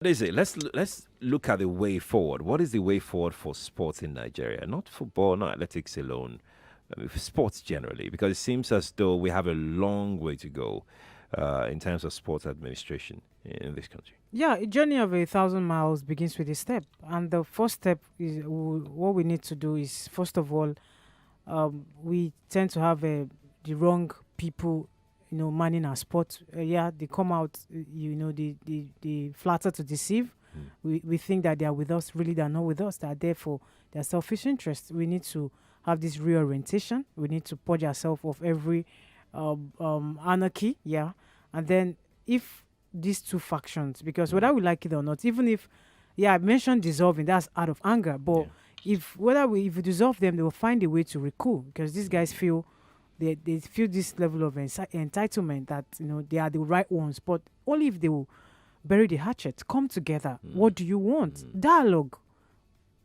What is it? Let's look at the way forward. What is the way forward for sports in Nigeria? Not football, not athletics alone, for sports generally, because it seems as though we have a long way to go in terms of sports administration in this country. Yeah, a journey of 1,000 miles begins with a step, and the first step is what we need to do is first of all, we tend to have the wrong people, manning our sport. Yeah, they come out, they flatter to deceive. Mm. We think that they are with us, really they are not with us. They are there for their selfish interest. We need to have this reorientation. We need to purge ourselves of every anarchy. Yeah, and then if these two factions, because whether we like it or not, even if, yeah, I mentioned dissolving, that's out of anger, but if we dissolve them, they will find a way to recall, because these guys feel they feel this level of entitlement that they are the right ones, but only if they will bury the hatchet, come together. What do you want? Dialogue.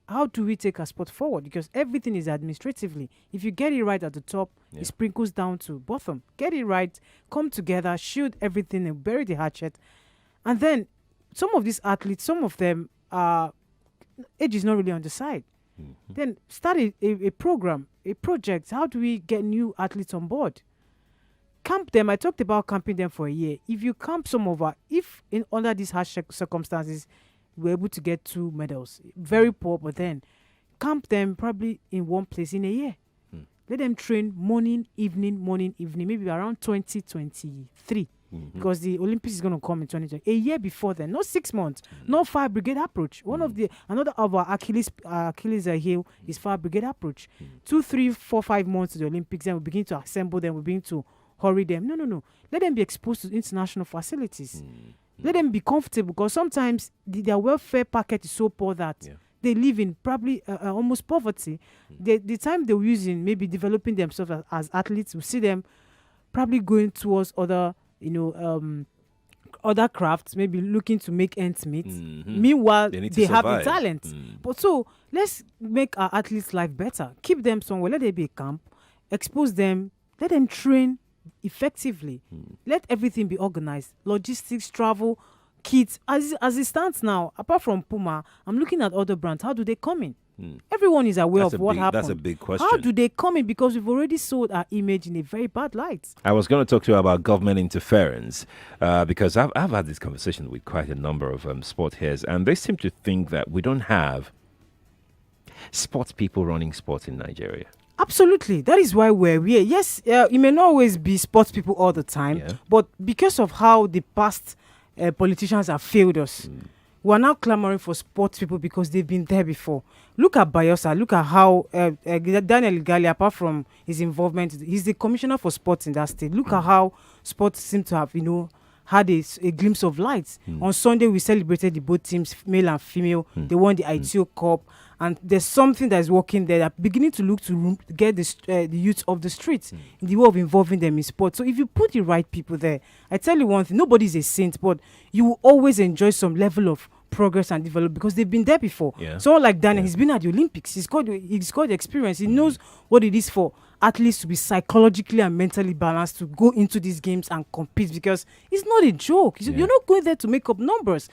How do we take our sport forward? Because everything is administratively. If you get it right at the top, it sprinkles down to bottom. Get it right, come together, shield everything, and bury the hatchet. And then some of these athletes, some of them, age is not really on the side. Then start a program, a project. How do we get new athletes on board? Camp them. I talked about camping them for a year. If you camp some of our, if in under these harsh circumstances, we're able to get 2 medals, very poor, but then camp them probably in one place in a year. Let them train morning, evening, maybe around 2023. Because the Olympics is going to come in 2020. A year before then, not 6 months, not fire brigade approach. Another of our Achilles heel is fire brigade approach. 2, 3, 4, 5 months to the Olympics, then we begin to assemble them, we begin to hurry them. No. Let them be exposed to international facilities. Let them be comfortable, because sometimes their welfare packet is so poor that they live in probably almost poverty. The time they're using, maybe developing themselves as athletes, we see them probably going towards other, other crafts, maybe looking to make ends meet. Meanwhile, they have the talent. But so let's make our athletes' life better. Keep them somewhere. Let there be a camp. Expose them. Let them train effectively. Let everything be organized. Logistics, travel, kits. As it stands now, apart from Puma, I'm looking at other brands. How do they come in? Everyone is aware of what happened. That's a big question. How do they come in? Because we've already sold our image in a very bad light. I was going to talk to you about government interference because I've had this conversation with quite a number of sport heads, and they seem to think that we don't have sports people running sports in Nigeria. Absolutely. That is why we're here. Yes, it may not always be sports people all the time, but because of how the past politicians have failed us, we are now clamoring for sports people because they've been there before. Look at Bayosa. Look at how Daniel Gali, apart from his involvement, he's the commissioner for sports in that state. Look at how sports seem to have, had a glimpse of light. On Sunday, we celebrated the both teams, male and female. They won the ITO Cup. And there's something that is working there, that beginning to look to get the youth of the streets in the way of involving them in sport. So if you put the right people there, I tell you one thing, nobody's a saint, but you will always enjoy some level of progress and development because they've been there before. Someone like Daniel, he's been at the Olympics. He's got the experience. He knows what it is for athletes to be psychologically and mentally balanced to go into these games and compete, because it's not a joke. You're not going there to make up numbers.